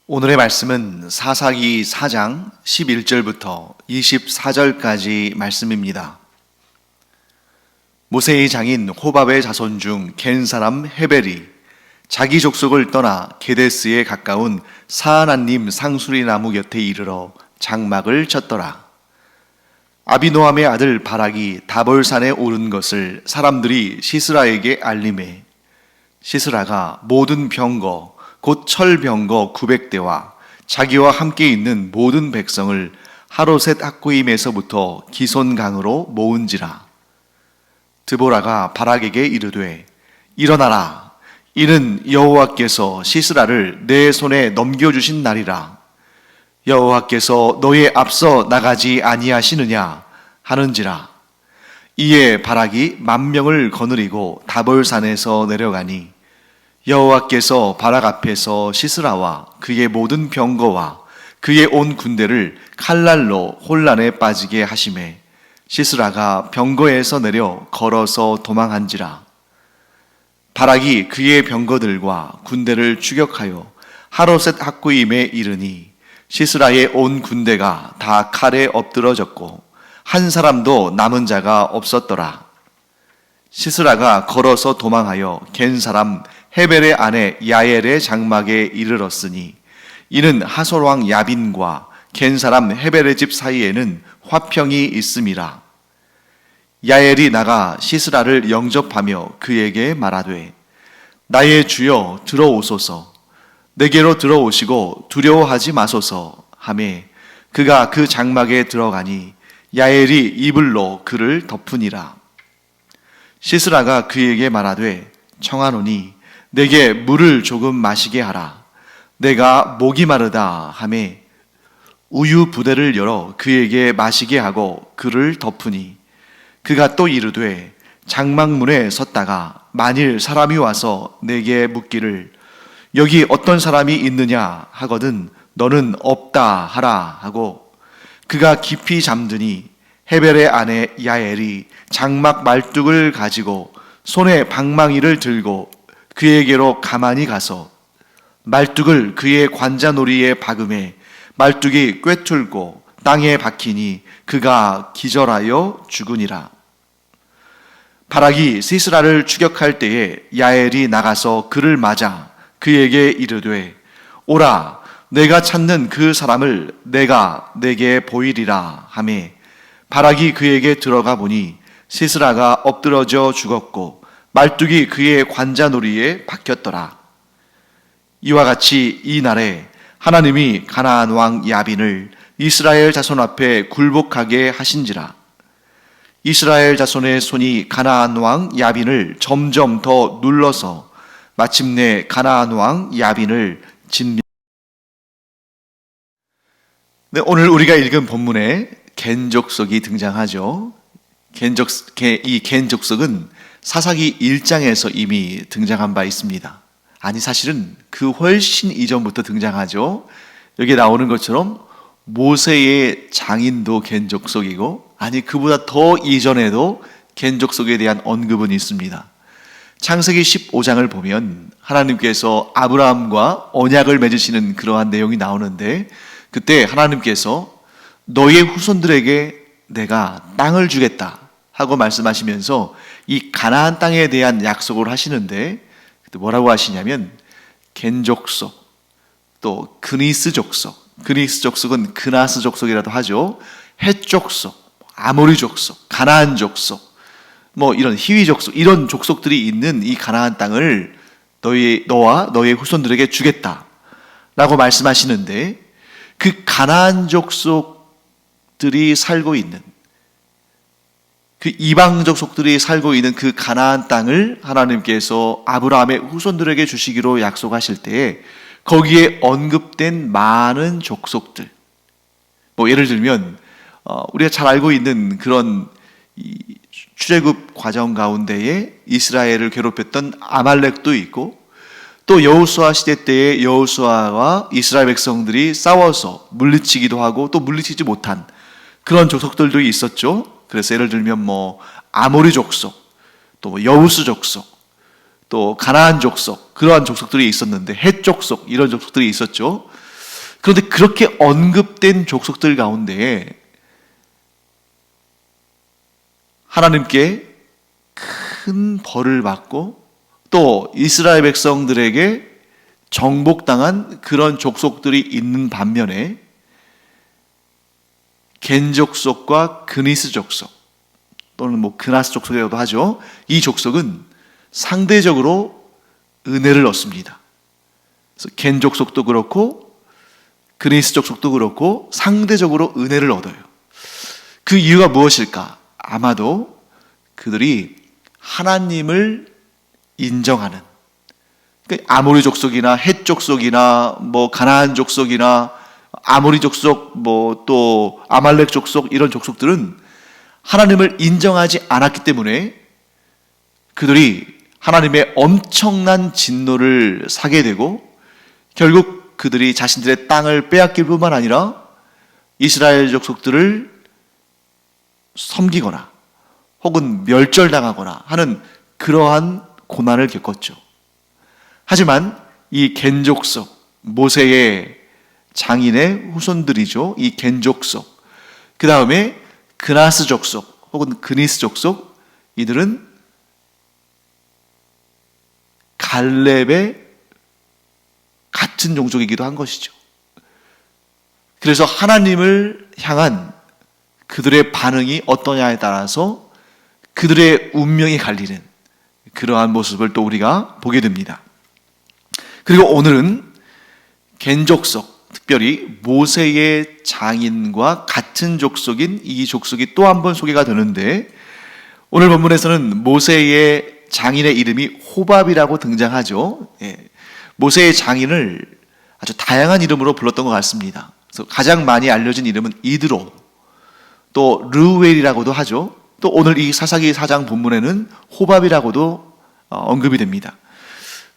오늘의 말씀은 사사기 4장 11절부터 24절까지 말씀입니다. 모세의 장인 호밥의 자손 중 겐 사람 헤벨이 자기 족속을 떠나 게데스에 가까운 사하나님 상수리 나무 곁에 이르러 장막을 쳤더라. 아비노함의 아들 바락이 다볼산에 오른 것을 사람들이 시스라에게 알림해 시스라가 모든 병거 곧 철병거 900대와 자기와 함께 있는 모든 백성을 하로셋 학고임에서부터 기손강으로 모은지라. 드보라가 바락에게 이르되 일어나라, 이는 여호와께서 시스라를 내 손에 넘겨주신 날이라. 여호와께서 너의 앞서 나가지 아니하시느냐 하는지라. 이에 바락이 10,000명을 거느리고 다볼산에서 내려가니 여호와께서 바락 앞에서 시스라와 그의 모든 병거와 그의 온 군대를 칼날로 혼란에 빠지게 하시매 시스라가 병거에서 내려 걸어서 도망한지라. 바락이 그의 병거들과 군대를 추격하여 하로셋 학고임에 이르니 시스라의 온 군대가 다 칼에 엎드러졌고 한 사람도 남은 자가 없었더라. 시스라가 걸어서 도망하여 겐 사람 헤벨의 아내 야엘의 장막에 이르렀으니 이는 하솔왕 야빈과 겐 사람 헤벨의 집 사이에는 화평이 있음이라. 야엘이 나가 시스라를 영접하며 그에게 말하되 나의 주여 들어오소서, 내게로 들어오시고 두려워하지 마소서 하매 그가 그 장막에 들어가니 야엘이 이불로 그를 덮으니라. 시스라가 그에게 말하되 청하노니 내게 물을 조금 마시게 하라. 내가 목이 마르다 하매 우유 부대를 열어 그에게 마시게 하고 그를 덮으니 그가 또 이르되 장막문에 섰다가 만일 사람이 와서 내게 묻기를 여기 어떤 사람이 있느냐 하거든 너는 없다 하라 하고 그가 깊이 잠드니 헤벨의 아내 야엘이 장막 말뚝을 가지고 손에 방망이를 들고 그에게로 가만히 가서 말뚝을 그의 관자놀이에 박음에 말뚝이 꿰뚫고 땅에 박히니 그가 기절하여 죽으니라. 바락이 시스라를 추격할 때에 야엘이 나가서 그를 맞아 그에게 이르되 오라, 내가 찾는 그 사람을 내가 내게 보이리라 하매 바락이 그에게 들어가 보니 시스라가 엎드러져 죽었고 말뚝이 그의 관자놀이에 박혔더라. 이와 같이 이 날에 하나님이 가나안 왕 야빈을 이스라엘 자손 앞에 굴복하게 하신지라. 이스라엘 자손의 손이 가나안 왕 야빈을 점점 더 눌러서 마침내 가나안 왕 야빈을 진멸. 네, 오늘 우리가 읽은 본문에 겐 족속이 등장하죠. 이 겐 족속은 사사기 1장에서 이미 등장한 바 있습니다. 아니 사실은 그 훨씬 이전부터 등장하죠. 여기 나오는 것처럼 모세의 장인도 겐 족속이고 아니 그보다 더 이전에도 겐 족속에 대한 언급은 있습니다. 창세기 15장을 보면 하나님께서 아브라함과 언약을 맺으시는 그러한 내용이 나오는데 그때 하나님께서 너의 후손들에게 내가 땅을 주겠다 하고 말씀하시면서 이 가나안 땅에 대한 약속을 하시는데 뭐라고 하시냐면 겐 족속, 또 그니스 족속, 그니스 족속은 그나스 족속이라도 하죠. 헷 족속, 아모리 족속, 가나안 족속, 뭐 이런 히위 족속, 이런 족속들이 있는 이 가나안 땅을 너와 너의 후손들에게 주겠다라고 말씀하시는데 그 가나안 족속들이 살고 있는 그 이방 족속들이 살고 있는 그 가나안 땅을 하나님께서 아브라함의 후손들에게 주시기로 약속하실 때에 거기에 언급된 많은 족속들, 뭐 예를 들면 우리가 잘 알고 있는 그런 출애굽 과정 가운데에 이스라엘을 괴롭혔던 아말렉도 있고 또 여호수아 시대 때에 여호수아와 이스라엘 백성들이 싸워서 물리치기도 하고 또 물리치지 못한 그런 족속들도 있었죠. 그래서 예를 들면 뭐 아모리 족속, 또 여우스 족속, 또 가나안 족속, 그러한 족속들이 있었는데 헷 족속, 이런 족속들이 있었죠. 그런데 그렇게 언급된 족속들 가운데 하나님께 큰 벌을 받고 또 이스라엘 백성들에게 정복당한 그런 족속들이 있는 반면에 겐 족속과 그니스 족속 또는 그나스 족속이라고도 하죠. 이 족속은 상대적으로 은혜를 얻습니다. 그래서 겐 족속도 그렇고 그니스 족속도 그렇고 상대적으로 은혜를 얻어요. 그 이유가 무엇일까? 아마도 그들이 하나님을 인정하는, 그러니까 아모리 족속이나 헷 족속이나 가나안 족속이나 아모리 족속 또 아말렉 족속 이런 족속들은 하나님을 인정하지 않았기 때문에 그들이 하나님의 엄청난 진노를 사게 되고 결국 그들이 자신들의 땅을 빼앗길 뿐만 아니라 이스라엘 족속들을 섬기거나 혹은 멸절당하거나 하는 그러한 고난을 겪었죠. 하지만 이 겐 족속, 모세의 장인의 후손들이죠. 이 겐 족속, 그 다음에 그나스 족속 혹은 그니스 족속, 이들은 갈렙의 같은 종족이기도 한 것이죠. 그래서 하나님을 향한 그들의 반응이 어떠냐에 따라서 그들의 운명이 갈리는 그러한 모습을 또 우리가 보게 됩니다. 그리고 오늘은 겐 족속, 특별히 모세의 장인과 같은 족속인 이 족속이 또 한 번 소개가 되는데, 오늘 본문에서는 모세의 장인의 이름이 호밥이라고 등장하죠. 모세의 장인을 아주 다양한 이름으로 불렀던 것 같습니다. 그래서 가장 많이 알려진 이름은 이드로, 또 르우엘이라고도 하죠. 또 오늘 이 사사기 4장 본문에는 호밥이라고도 언급이 됩니다.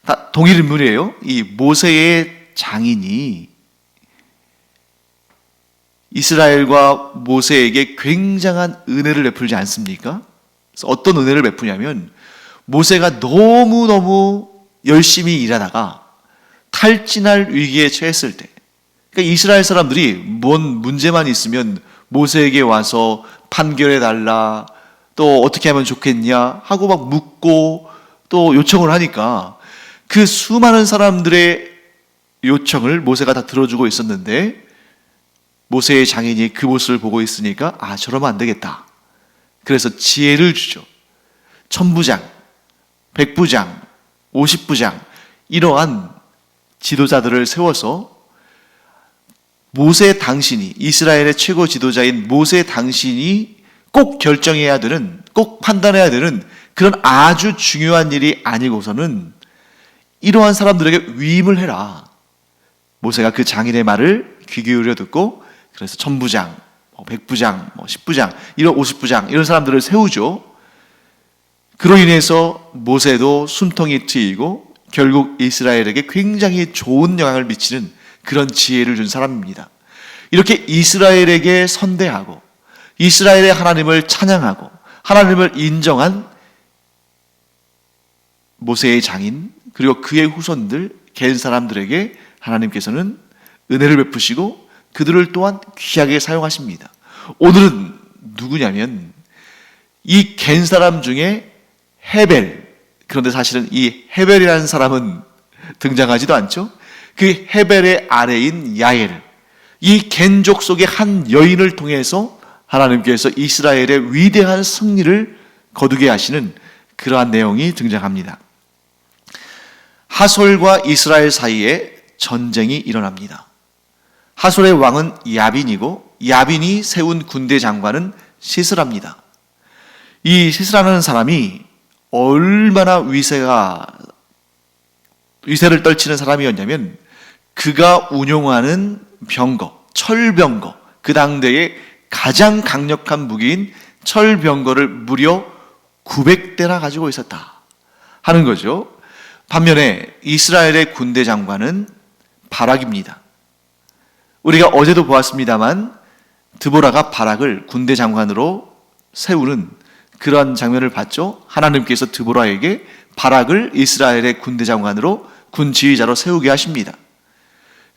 다 동일 인물이에요. 이 모세의 장인이 이스라엘과 모세에게 굉장한 은혜를 베풀지 않습니까? 그래서 어떤 은혜를 베푸냐면, 모세가 너무너무 열심히 일하다가 탈진할 위기에 처했을 때, 그러니까 이스라엘 사람들이 뭔 문제만 있으면 모세에게 와서 판결해 달라, 또 어떻게 하면 좋겠냐 하고 막 묻고 또 요청을 하니까 그 수많은 사람들의 요청을 모세가 다 들어주고 있었는데, 모세의 장인이 그 모습을 보고 있으니까 저러면 안 되겠다. 그래서 지혜를 주죠. 천부장, 백부장, 50부장 이러한 지도자들을 세워서 모세 당신이, 이스라엘의 최고 지도자인 모세 당신이 꼭 결정해야 되는, 꼭 판단해야 되는 그런 아주 중요한 일이 아니고서는 이러한 사람들에게 위임을 해라. 모세가 그 장인의 말을 귀 기울여 듣고, 그래서 천부장, 백부장, 10부장, 이런 50부장 이런 사람들을 세우죠. 그로 인해서 모세도 숨통이 트이고 결국 이스라엘에게 굉장히 좋은 영향을 미치는 그런 지혜를 준 사람입니다. 이렇게 이스라엘에게 선대하고 이스라엘의 하나님을 찬양하고 하나님을 인정한 모세의 장인, 그리고 그의 후손들 겐 사람들에게 하나님께서는 은혜를 베푸시고 그들을 또한 귀하게 사용하십니다. 오늘은 누구냐면 이 겐 사람 중에 헤벨, 그런데 사실은 이 헤벨이라는 사람은 등장하지도 않죠. 그 헤벨의 아내인 야엘, 이 겐 족속의 한 여인을 통해서 하나님께서 이스라엘의 위대한 승리를 거두게 하시는 그러한 내용이 등장합니다. 하솔과 이스라엘 사이에 전쟁이 일어납니다. 하솔의 왕은 야빈이고 야빈이 세운 군대 장관은 시스라입니다. 이 시스라는 사람이 얼마나 위세를 떨치는 사람이었냐면, 그가 운용하는 병거, 철병거, 그 당대의 가장 강력한 무기인 철병거를 무려 900대나 가지고 있었다 하는 거죠. 반면에 이스라엘의 군대 장관은 바락입니다. 우리가 어제도 보았습니다만 드보라가 바락을 군대 장관으로 세우는 그런 장면을 봤죠. 하나님께서 드보라에게 바락을 이스라엘의 군대 장관으로 군 지휘자로 세우게 하십니다.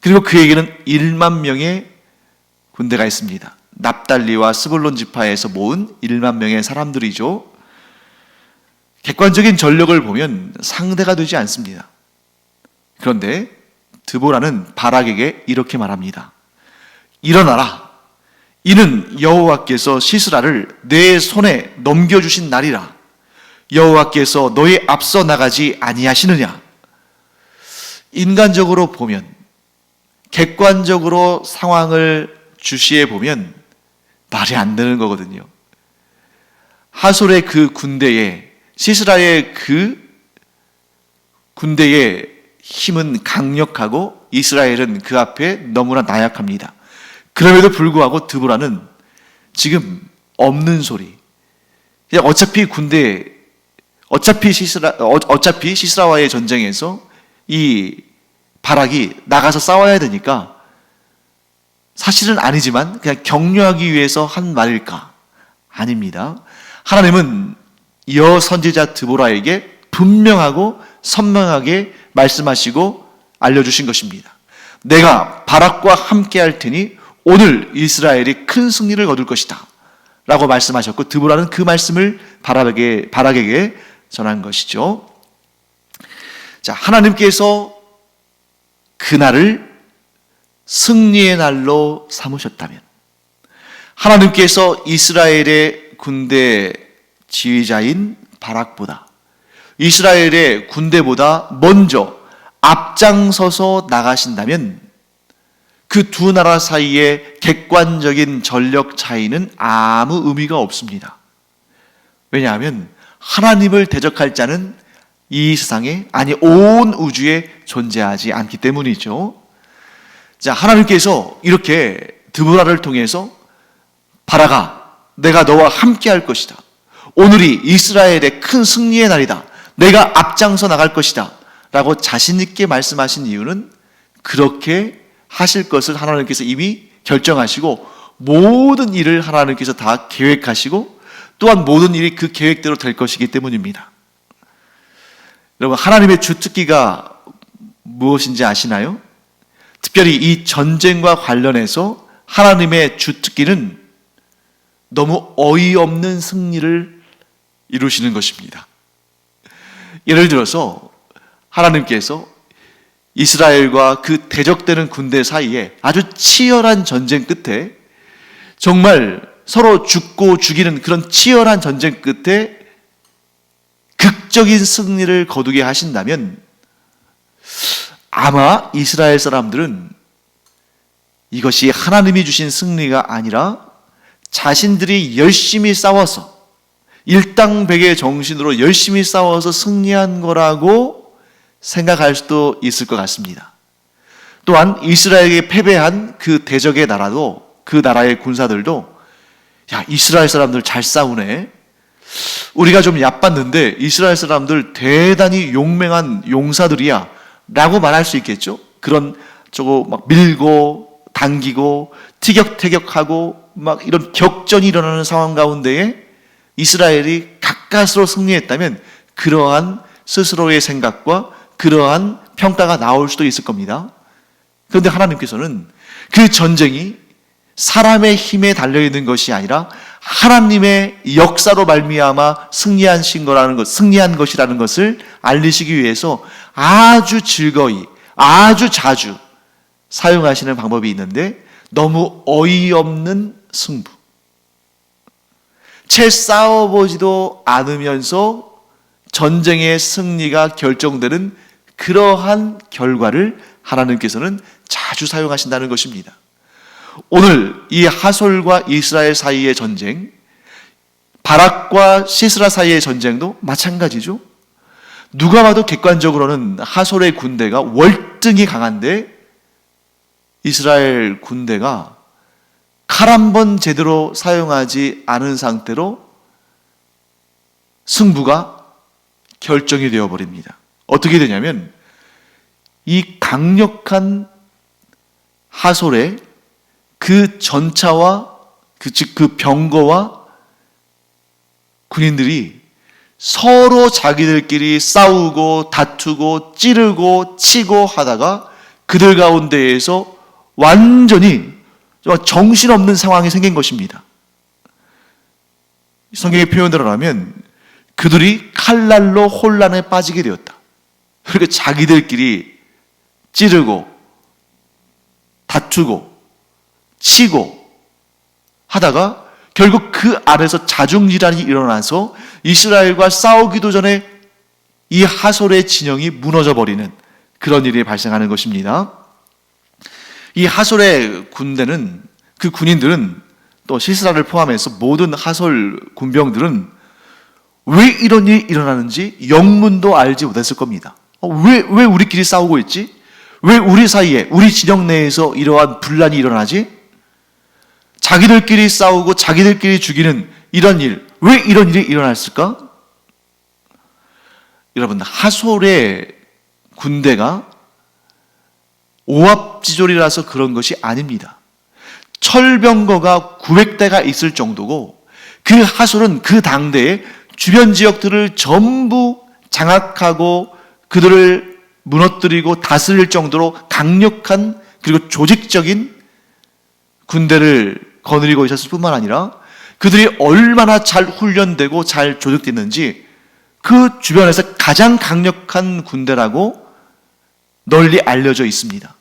그리고 그에게는 1만 명의 군대가 있습니다. 납달리와 스불론 지파에서 모은 1만 명의 사람들이죠. 객관적인 전력을 보면 상대가 되지 않습니다. 그런데 드보라는 바락에게 이렇게 말합니다. 일어나라. 이는 여호와께서 시스라를 내 손에 넘겨주신 날이라. 여호와께서 너의 앞서 나가지 아니하시느냐. 인간적으로 보면, 객관적으로 상황을 주시해 보면 말이 안 되는 거거든요. 하솔의 그 군대에, 시스라의 그 군대의 힘은 강력하고 이스라엘은 그 앞에 너무나 나약합니다. 그럼에도 불구하고 드보라는 지금 없는 소리, 그냥 어차피 시스라와의 전쟁에서 이 바락이 나가서 싸워야 되니까 사실은 아니지만 그냥 격려하기 위해서 한 말일까? 아닙니다. 하나님은 여 선지자 드보라에게 분명하고 선명하게 말씀하시고 알려주신 것입니다. 내가 바락과 함께 할 테니 오늘 이스라엘이 큰 승리를 거둘 것이다 라고 말씀하셨고, 드보라는 그 말씀을 바락에게 전한 것이죠. 자, 하나님께서 그날을 승리의 날로 삼으셨다면, 하나님께서 이스라엘의 군대 지휘자인 바락보다, 이스라엘의 군대보다 먼저 앞장서서 나가신다면 그 두 나라 사이의 객관적인 전력 차이는 아무 의미가 없습니다. 왜냐하면 하나님을 대적할 자는 이 세상에, 아니 온 우주에 존재하지 않기 때문이죠. 자, 하나님께서 이렇게 드보라를 통해서 바라가, 내가 너와 함께 할 것이다. 오늘이 이스라엘의 큰 승리의 날이다. 내가 앞장서 나갈 것이다 라고 자신 있게 말씀하신 이유는, 그렇게 하실 것을 하나님께서 이미 결정하시고 모든 일을 하나님께서 다 계획하시고 또한 모든 일이 그 계획대로 될 것이기 때문입니다. 여러분, 하나님의 주특기가 무엇인지 아시나요? 특별히 이 전쟁과 관련해서 하나님의 주특기는 너무 어이없는 승리를 이루시는 것입니다. 예를 들어서 하나님께서 이스라엘과 그 대적되는 군대 사이에 아주 치열한 전쟁 끝에, 정말 서로 죽고 죽이는 그런 치열한 전쟁 끝에 극적인 승리를 거두게 하신다면, 아마 이스라엘 사람들은 이것이 하나님이 주신 승리가 아니라 자신들이 열심히 싸워서, 일당백의 정신으로 열심히 싸워서 승리한 거라고 생각할 수도 있을 것 같습니다. 또한 이스라엘에게 패배한 그 대적의 나라도, 그 나라의 군사들도, 야, 이스라엘 사람들 잘 싸우네, 우리가 좀 얕봤는데 이스라엘 사람들 대단히 용맹한 용사들이야 라고 말할 수 있겠죠. 그런 저거 막 밀고 당기고 티격태격하고 막 이런 격전이 일어나는 상황 가운데에 이스라엘이 가까스로 승리했다면 그러한 스스로의 생각과 그러한 평가가 나올 수도 있을 겁니다. 그런데 하나님께서는 그 전쟁이 사람의 힘에 달려있는 것이 아니라 하나님의 역사로 말미암아 승리한 것이라는 것을 알리시기 위해서 아주 즐거이, 아주 자주 사용하시는 방법이 있는데, 너무 어이없는 승부. 채 싸워보지도 않으면서 전쟁의 승리가 결정되는 그러한 결과를 하나님께서는 자주 사용하신다는 것입니다. 오늘 이 하솔과 이스라엘 사이의 전쟁, 바락과 시스라 사이의 전쟁도 마찬가지죠. 누가 봐도 객관적으로는 하솔의 군대가 월등히 강한데 이스라엘 군대가 칼 한 번 제대로 사용하지 않은 상태로 승부가 결정이 되어버립니다. 어떻게 되냐면, 이 강력한 하솔의 그 전차와 그 병거와 군인들이 서로 자기들끼리 싸우고 다투고 찌르고 치고 하다가 그들 가운데에서 완전히 정신없는 상황이 생긴 것입니다. 성경의 표현대로 하면 그들이 칼날로 혼란에 빠지게 되었다. 그러니까 자기들끼리 찌르고 다투고 치고 하다가 결국 그 안에서 자중질환이 일어나서 이스라엘과 싸우기도 전에 이 하솔의 진영이 무너져 버리는 그런 일이 발생하는 것입니다. 이 하솔의 군대는, 그 군인들은, 또 시스라를 포함해서 모든 하솔 군병들은 왜 이런 일이 일어나는지 영문도 알지 못했을 겁니다. 왜 우리끼리 싸우고 있지? 왜 우리 사이에, 우리 진영 내에서 이러한 분란이 일어나지? 자기들끼리 싸우고 자기들끼리 죽이는 이런 일, 왜 이런 일이 일어났을까? 여러분, 하솔의 군대가 오합지졸이라서 그런 것이 아닙니다. 철병거가 900대가 있을 정도고, 그 하솔은 그 당대에 주변 지역들을 전부 장악하고 그들을 무너뜨리고 다스릴 정도로 강력한, 그리고 조직적인 군대를 거느리고 있었을 뿐만 아니라 그들이 얼마나 잘 훈련되고 잘 조직됐는지 그 주변에서 가장 강력한 군대라고 널리 알려져 있습니다.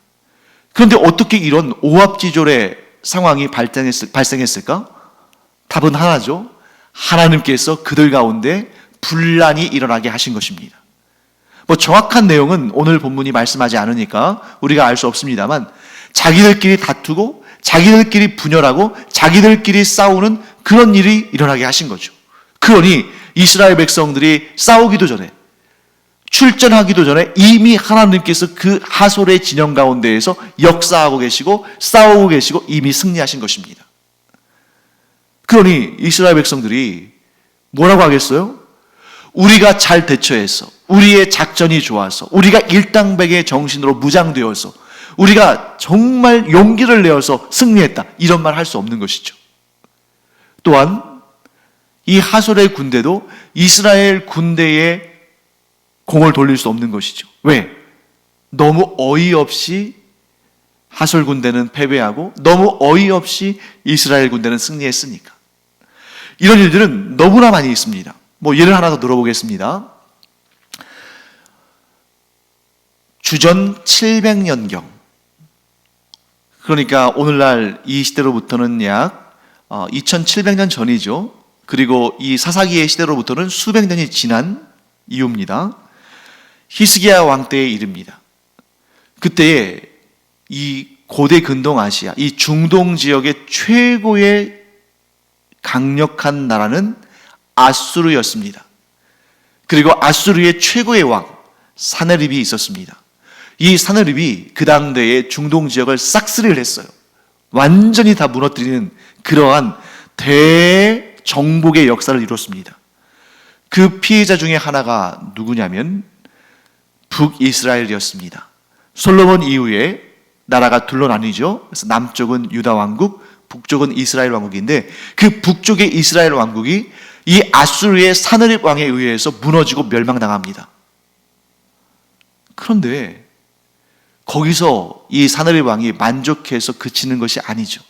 그런데 어떻게 이런 오합지졸의 상황이 발생했을까? 답은 하나죠. 하나님께서 그들 가운데 분란이 일어나게 하신 것입니다. 정확한 내용은 오늘 본문이 말씀하지 않으니까 우리가 알 수 없습니다만, 자기들끼리 다투고 자기들끼리 분열하고 자기들끼리 싸우는 그런 일이 일어나게 하신 거죠. 그러니 이스라엘 백성들이 싸우기도 전에, 출전하기도 전에 이미 하나님께서 그 하솔의 진영 가운데에서 역사하고 계시고 싸우고 계시고 이미 승리하신 것입니다. 그러니 이스라엘 백성들이 뭐라고 하겠어요? 우리가 잘 대처해서, 우리의 작전이 좋아서, 우리가 일당백의 정신으로 무장되어서, 우리가 정말 용기를 내어서 승리했다, 이런 말 할 수 없는 것이죠. 또한 이 하솔의 군대도 이스라엘 군대에 공을 돌릴 수 없는 것이죠. 왜? 너무 어이없이 하솔 군대는 패배하고 너무 어이없이 이스라엘 군대는 승리했으니까. 이런 일들은 너무나 많이 있습니다. 예를 하나 더 들어보겠습니다. 주전 700년경, 그러니까 오늘날 이 시대로부터는 약 2700년 전이죠. 그리고 이 사사기의 시대로부터는 수백 년이 지난 이후입니다. 히스기야 왕 때에 이릅니다. 그때에 이 고대 근동 아시아, 이 중동 지역의 최고의 강력한 나라는 아수르였습니다. 그리고 아수르의 최고의 왕 사네립이 있었습니다. 이 사네립이 그 당대의 중동 지역을 싹쓸이를 했어요. 완전히 다 무너뜨리는 그러한 대정복의 역사를 이뤘습니다. 그 피해자 중에 하나가 누구냐면 북이스라엘이었습니다. 솔로몬 이후에 나라가 둘로 나뉘죠. 그래서 남쪽은 유다 왕국, 북쪽은 이스라엘 왕국인데, 그 북쪽의 이스라엘 왕국이 이 아수르의 사느립 왕에 의해서 무너지고 멸망당합니다. 그런데 거기서 이 사느립 왕이 만족해서 그치는 것이 아니죠.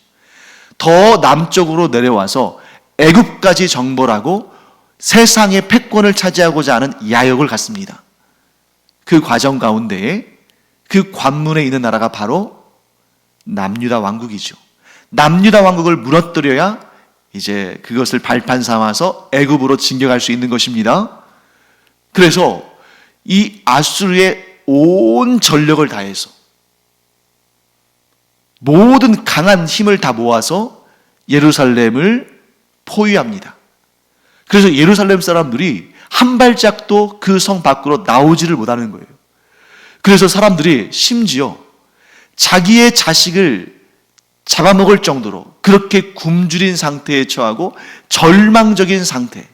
더 남쪽으로 내려와서 애굽까지 정벌하고 세상의 패권을 차지하고자 하는 야욕을 갖습니다. 그 과정 가운데에 그 관문에 있는 나라가 바로 남유다 왕국이죠. 남유다 왕국을 무너뜨려야 이제 그것을 발판 삼아서 애굽으로 진격할 수 있는 것입니다. 그래서 이 아수르의 온 전력을 다해서 모든 강한 힘을 다 모아서 예루살렘을 포위합니다. 그래서 예루살렘 사람들이 한 발짝도 그 성 밖으로 나오지를 못하는 거예요. 그래서 사람들이 심지어 자기의 자식을 잡아먹을 정도로 그렇게 굶주린 상태에 처하고 절망적인 상태,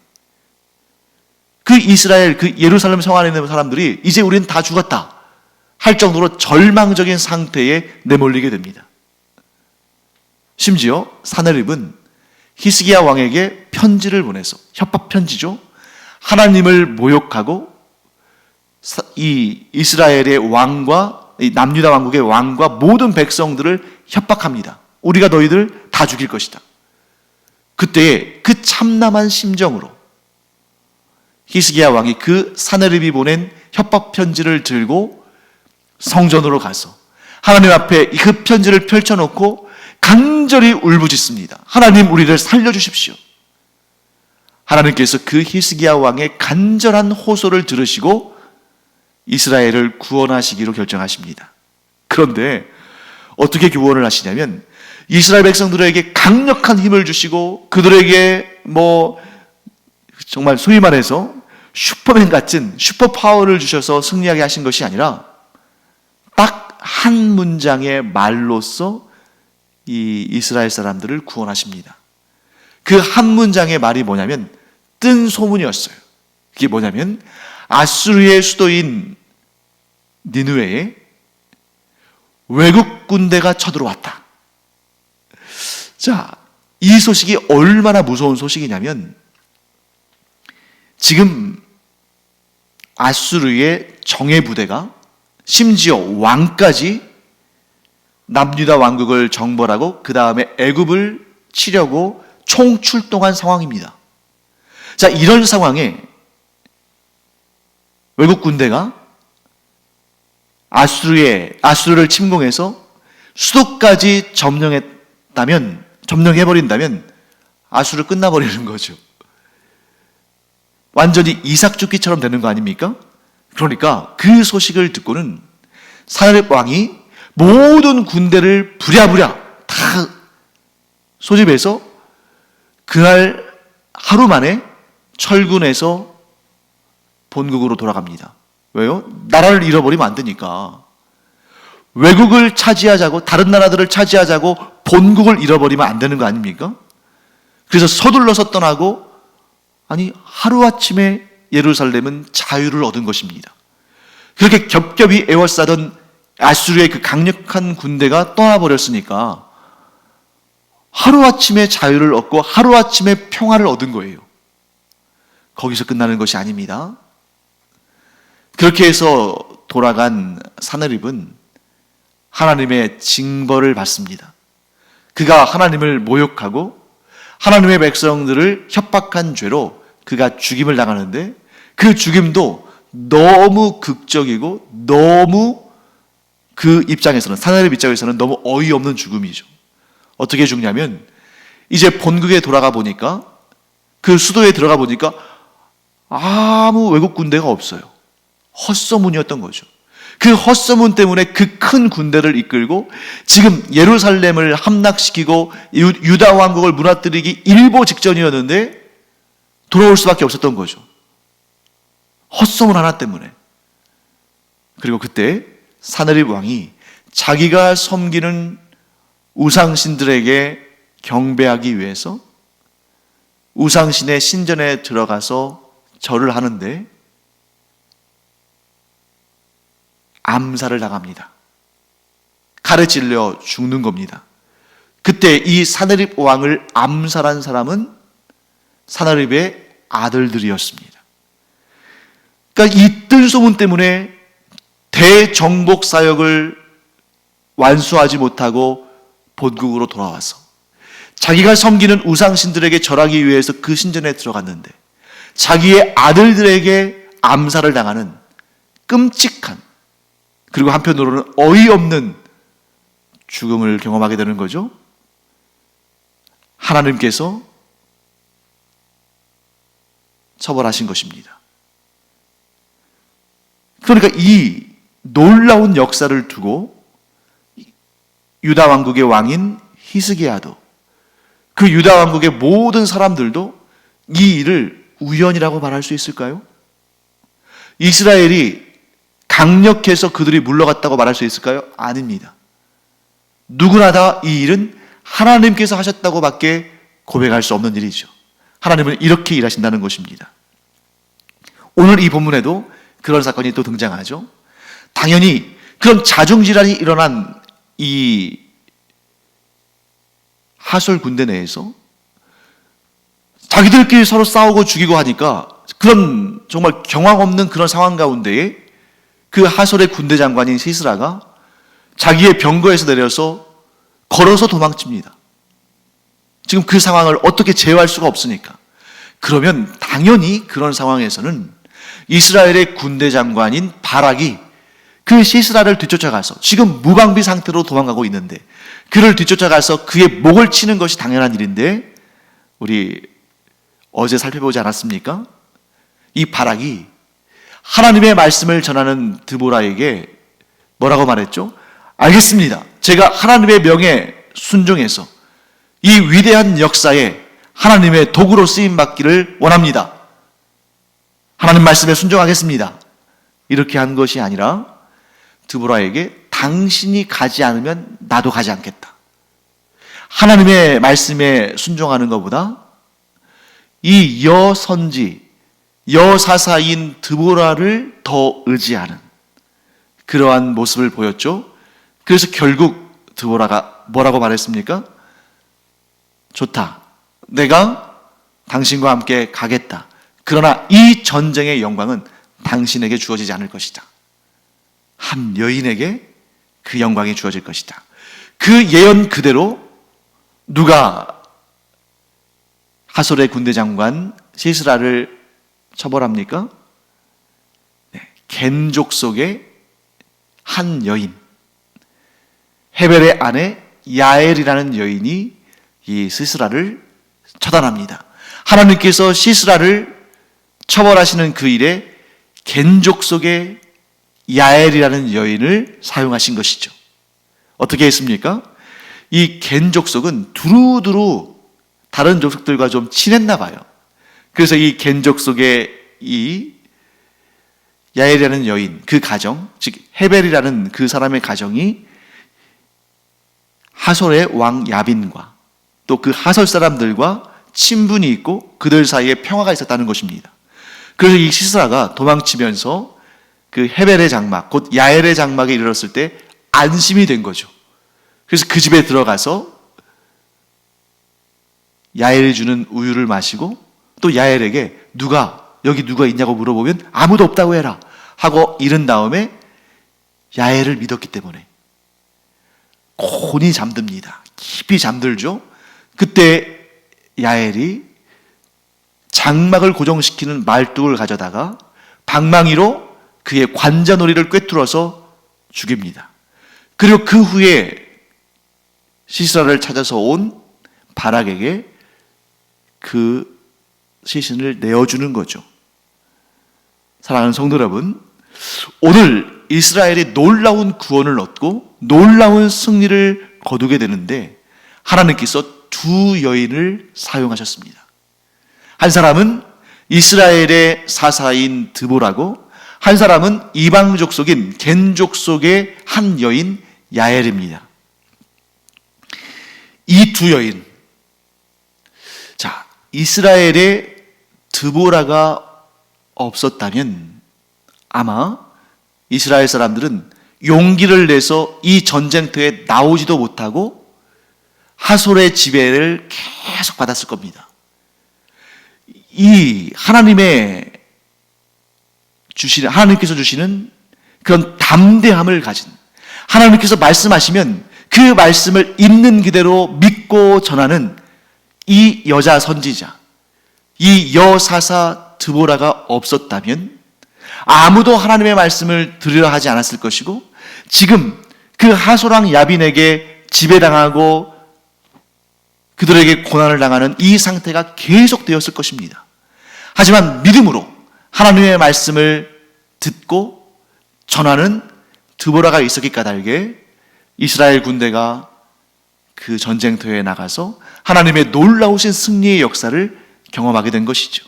그 이스라엘, 그 예루살렘 성 안에 있는 사람들이 이제 우리는 다 죽었다 할 정도로 절망적인 상태에 내몰리게 됩니다. 심지어 사네립은 히스기야 왕에게 편지를 보내서, 협박 편지죠, 하나님을 모욕하고 이 이스라엘의 왕과 이 남유다 왕국의 왕과 모든 백성들을 협박합니다. 우리가 너희들 다 죽일 것이다. 그때에 그 참담한 심정으로 히스기야 왕이 그 사네립이 보낸 협박 편지를 들고 성전으로 가서 하나님 앞에 그 편지를 펼쳐놓고 간절히 울부짖습니다. 하나님, 우리를 살려주십시오. 하나님께서 그 히스기야 왕의 간절한 호소를 들으시고 이스라엘을 구원하시기로 결정하십니다. 그런데 어떻게 구원을 하시냐면 이스라엘 백성들에게 강력한 힘을 주시고 그들에게 정말 소위 말해서 슈퍼맨 같은 슈퍼파워를 주셔서 승리하게 하신 것이 아니라 딱 한 문장의 말로써 이 이스라엘 사람들을 구원하십니다. 그 한 문장의 말이 뭐냐면 뜬 소문이었어요. 그게 뭐냐면 아수르의 수도인 니느웨에 외국 군대가 쳐들어왔다. 자, 이 소식이 얼마나 무서운 소식이냐면 지금 아수르의 정예 부대가 심지어 왕까지 남유다 왕국을 정벌하고 그 다음에 애굽을 치려고 총출동한 상황입니다. 자, 이런 상황에 외국 군대가 아수르를 침공해서 수도까지 점령해버린다면 아수르 끝나버리는 거죠. 완전히 이삭 죽기처럼 되는 거 아닙니까? 그러니까 그 소식을 듣고는 사네립 왕이 모든 군대를 부랴부랴 다 소집해서 그날 하루 만에 철군해서 본국으로 돌아갑니다. 왜요? 나라를 잃어버리면 안 되니까. 외국을 차지하자고, 다른 나라들을 차지하자고 본국을 잃어버리면 안 되는 거 아닙니까? 그래서 서둘러서 떠나고, 하루아침에 예루살렘은 자유를 얻은 것입니다. 그렇게 겹겹이 에워싸던 아수르의 그 강력한 군대가 떠나버렸으니까 하루아침에 자유를 얻고 하루아침에 평화를 얻은 거예요. 거기서 끝나는 것이 아닙니다. 그렇게 해서 돌아간 사네립은 하나님의 징벌을 받습니다. 그가 하나님을 모욕하고 하나님의 백성들을 협박한 죄로 그가 죽임을 당하는데 그 죽임도 너무 극적이고 너무 그 입장에서는, 사네립 입장에서는 너무 어이없는 죽음이죠. 어떻게 죽냐면 이제 본국에 돌아가 보니까, 그 수도에 들어가 보니까 아무 외국 군대가 없어요. 헛소문이었던 거죠. 그 헛소문 때문에 그 큰 군대를 이끌고 지금 예루살렘을 함락시키고 유다 왕국을 무너뜨리기 일보 직전이었는데 돌아올 수밖에 없었던 거죠. 헛소문 하나 때문에. 그리고 그때 사네립 왕이 자기가 섬기는 우상신들에게 경배하기 위해서 우상신의 신전에 들어가서 절을 하는데 암살을 당합니다. 칼에 찔려 죽는 겁니다. 그때 이 사네립 왕을 암살한 사람은 사네립의 아들들이었습니다. 그러니까 이 뜬소문 때문에 대정복 사역을 완수하지 못하고 본국으로 돌아와서 자기가 섬기는 우상신들에게 절하기 위해서 그 신전에 들어갔는데 자기의 아들들에게 암살을 당하는 끔찍한, 그리고 한편으로는 어이없는 죽음을 경험하게 되는 거죠. 하나님께서 처벌하신 것입니다. 그러니까 이 놀라운 역사를 두고 유다 왕국의 왕인 히스기야도, 그 유다 왕국의 모든 사람들도 이 일을 우연이라고 말할 수 있을까요? 이스라엘이 강력해서 그들이 물러갔다고 말할 수 있을까요? 아닙니다. 누구나 다 이 일은 하나님께서 하셨다고 밖에 고백할 수 없는 일이죠. 하나님은 이렇게 일하신다는 것입니다. 오늘 이 본문에도 그런 사건이 또 등장하죠. 당연히 그런 자중질환이 일어난 이 하솔 군대 내에서 자기들끼리 서로 싸우고 죽이고 하니까 그런 정말 경황 없는 그런 상황 가운데에 그 하솔의 군대 장관인 시스라가 자기의 병거에서 내려서 걸어서 도망칩니다. 지금 그 상황을 어떻게 제어할 수가 없으니까. 그러면 당연히 그런 상황에서는 이스라엘의 군대 장관인 바락이 그 시스라를 뒤쫓아가서 지금 무방비 상태로 도망가고 있는데 그를 뒤쫓아가서 그의 목을 치는 것이 당연한 일인데 우리 어제 살펴보지 않았습니까? 이 바락이 하나님의 말씀을 전하는 드보라에게 뭐라고 말했죠? 알겠습니다. 제가 하나님의 명에 순종해서 이 위대한 역사에 하나님의 도구로 쓰임받기를 원합니다. 하나님 말씀에 순종하겠습니다. 이렇게 한 것이 아니라 드보라에게 당신이 가지 않으면 나도 가지 않겠다. 하나님의 말씀에 순종하는 것보다 이 여선지, 여사사인 드보라를 더 의지하는 그러한 모습을 보였죠. 그래서 결국 드보라가 뭐라고 말했습니까? 좋다. 내가 당신과 함께 가겠다. 그러나 이 전쟁의 영광은 당신에게 주어지지 않을 것이다. 한 여인에게 그 영광이 주어질 것이다. 그 예언 그대로 누가 하솔의 군대 장관 시스라를 처벌합니까? 겐족 속의 한 여인, 헤벨의 아내 야엘이라는 여인이 이 시스라를 처단합니다. 하나님께서 시스라를 처벌하시는 그 일에 겐족 속의 야엘이라는 여인을 사용하신 것이죠. 어떻게 했습니까? 이 겐족 속은 두루두루 다른 족속들과 좀 친했나 봐요. 그래서 이 겐족 속의 이 야엘이라는 여인, 그 가정, 즉 헤벨이라는 그 사람의 가정이 하솔의 왕 야빈과 또 그 하솔 사람들과 친분이 있고 그들 사이에 평화가 있었다는 것입니다. 그래서 이 시스라가 도망치면서 그 헤벨의 장막, 곧 야엘의 장막에 이르렀을 때 안심이 된 거죠. 그래서 그 집에 들어가서 야엘이 주는 우유를 마시고 또 야엘에게 여기 누가 있냐고 물어보면 아무도 없다고 해라 하고 이른 다음에 야엘을 믿었기 때문에 곤히 잠듭니다. 깊이 잠들죠. 그때 야엘이 장막을 고정시키는 말뚝을 가져다가 방망이로 그의 관자놀이를 꿰뚫어서 죽입니다. 그리고 그 후에 시스라를 찾아서 온 바락에게 그 시신을 내어주는 거죠. 사랑하는 성도 여러분, 오늘 이스라엘이 놀라운 구원을 얻고 놀라운 승리를 거두게 되는데 하나님께서 두 여인을 사용하셨습니다. 한 사람은 이스라엘의 사사인 드보라고 한 사람은 이방족 속인 겐족 속의 한 여인 야엘입니다. 이 두 여인, 자, 이스라엘에 드보라가 없었다면 아마 이스라엘 사람들은 용기를 내서 이 전쟁터에 나오지도 못하고 하솔의 지배를 계속 받았을 겁니다. 이 하나님께서 주시는 그런 담대함을 가진, 하나님께서 말씀하시면 그 말씀을 있는 그대로 믿고 전하는 이 여자 선지자, 이 여사사 드보라가 없었다면 아무도 하나님의 말씀을 들으려 하지 않았을 것이고 지금 그 하솔왕 야빈에게 지배당하고 그들에게 고난을 당하는 이 상태가 계속되었을 것입니다. 하지만 믿음으로 하나님의 말씀을 듣고 전하는 드보라가 있었기 까닭에 이스라엘 군대가 그 전쟁터에 나가서 하나님의 놀라우신 승리의 역사를 경험하게 된 것이죠.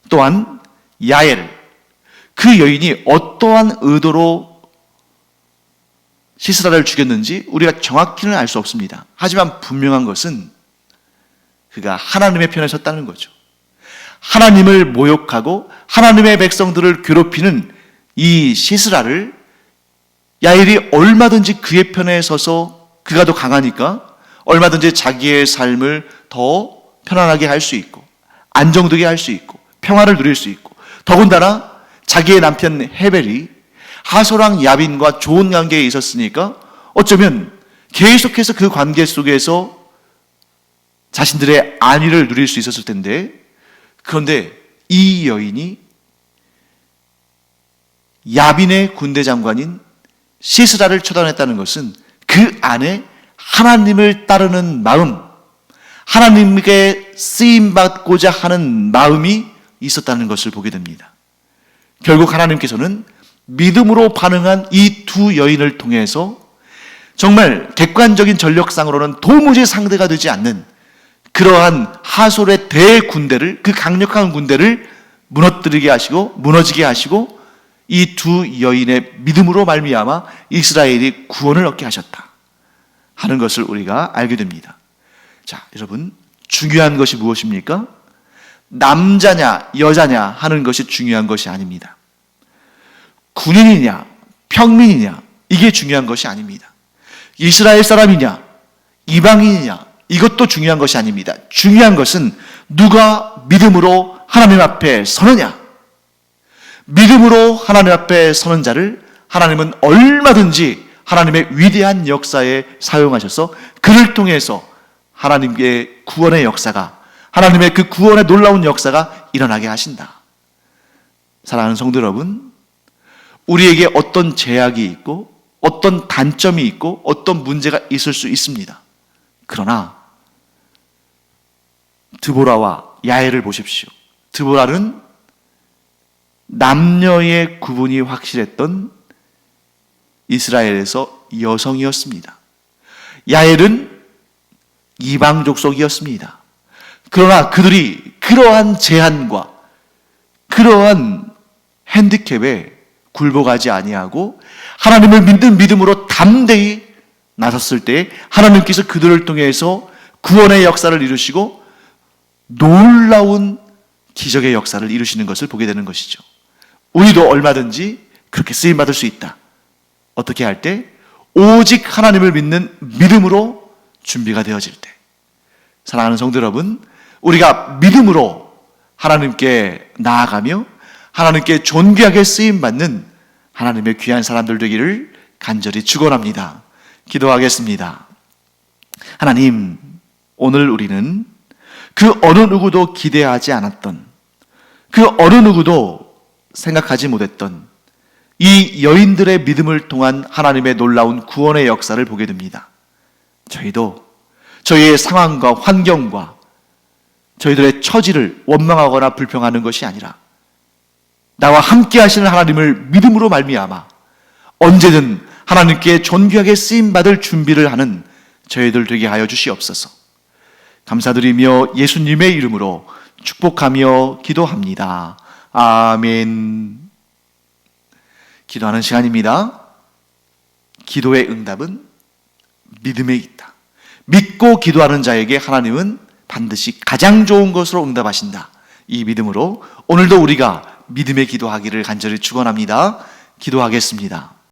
또한 야엘, 그 여인이 어떠한 의도로 시스라를 죽였는지 우리가 정확히는 알 수 없습니다. 하지만 분명한 것은 그가 하나님의 편에 섰다는 거죠. 하나님을 모욕하고 하나님의 백성들을 괴롭히는 이 시스라를 야엘이 얼마든지 그의 편에 서서 그가 더 강하니까 얼마든지 자기의 삶을 더 편안하게 할 수 있고 안정되게 할 수 있고 평화를 누릴 수 있고 더군다나 자기의 남편 헤벨이 하소랑 야빈과 좋은 관계에 있었으니까 어쩌면 계속해서 그 관계 속에서 자신들의 안위를 누릴 수 있었을 텐데, 그런데 이 여인이 야빈의 군대 장관인 시스라를 처단했다는 것은 그 안에 하나님을 따르는 마음, 하나님께 쓰임받고자 하는 마음이 있었다는 것을 보게 됩니다. 결국 하나님께서는 믿음으로 반응한 이 두 여인을 통해서 정말 객관적인 전력상으로는 도무지 상대가 되지 않는 그러한 하솔의 대군대를, 그 강력한 군대를 무너뜨리게 하시고 무너지게 하시고 이 두 여인의 믿음으로 말미암아 이스라엘이 구원을 얻게 하셨다 하는 것을 우리가 알게 됩니다. 자, 여러분, 중요한 것이 무엇입니까? 남자냐 여자냐 하는 것이 중요한 것이 아닙니다. 군인이냐 평민이냐 이게 중요한 것이 아닙니다. 이스라엘 사람이냐 이방인이냐 이것도 중요한 것이 아닙니다. 중요한 것은 누가 믿음으로 하나님 앞에 서느냐. 믿음으로 하나님 앞에 서는 자를 하나님은 얼마든지 하나님의 위대한 역사에 사용하셔서 그를 통해서 하나님의 구원의 역사가, 하나님의 그 구원의 놀라운 역사가 일어나게 하신다. 사랑하는 성도 여러분, 우리에게 어떤 제약이 있고 어떤 단점이 있고 어떤 문제가 있을 수 있습니다. 그러나 드보라와 야엘을 보십시오. 드보라는 남녀의 구분이 확실했던 이스라엘에서 여성이었습니다. 야엘은 이방 족속이었습니다. 그러나 그들이 그러한 제한과 그러한 핸디캡에 굴복하지 아니하고 하나님을 믿는 믿음으로 담대히 나섰을 때 하나님께서 그들을 통해서 구원의 역사를 이루시고 놀라운 기적의 역사를 이루시는 것을 보게 되는 것이죠. 우리도 얼마든지 그렇게 쓰임받을 수 있다. 어떻게 할 때? 오직 하나님을 믿는 믿음으로 준비가 되어질 때. 사랑하는 성도 여러분, 우리가 믿음으로 하나님께 나아가며 하나님께 존귀하게 쓰임받는 하나님의 귀한 사람들 되기를 간절히 축원합니다. 기도하겠습니다. 하나님, 오늘 우리는 그 어느 누구도 기대하지 않았던, 그 어느 누구도 생각하지 못했던 이 여인들의 믿음을 통한 하나님의 놀라운 구원의 역사를 보게 됩니다. 저희도 저희의 상황과 환경과 저희들의 처지를 원망하거나 불평하는 것이 아니라 나와 함께 하시는 하나님을 믿음으로 말미암아 언제든 하나님께 존귀하게 쓰임받을 준비를 하는 저희들 되게 하여 주시옵소서. 감사드리며 예수님의 이름으로 축복하며 기도합니다. 아멘. 기도하는 시간입니다. 기도의 응답은 믿음에 있다. 믿고 기도하는 자에게 하나님은 반드시 가장 좋은 것으로 응답하신다. 이 믿음으로 오늘도 우리가 믿음의 기도하기를 간절히 축원합니다. 기도하겠습니다.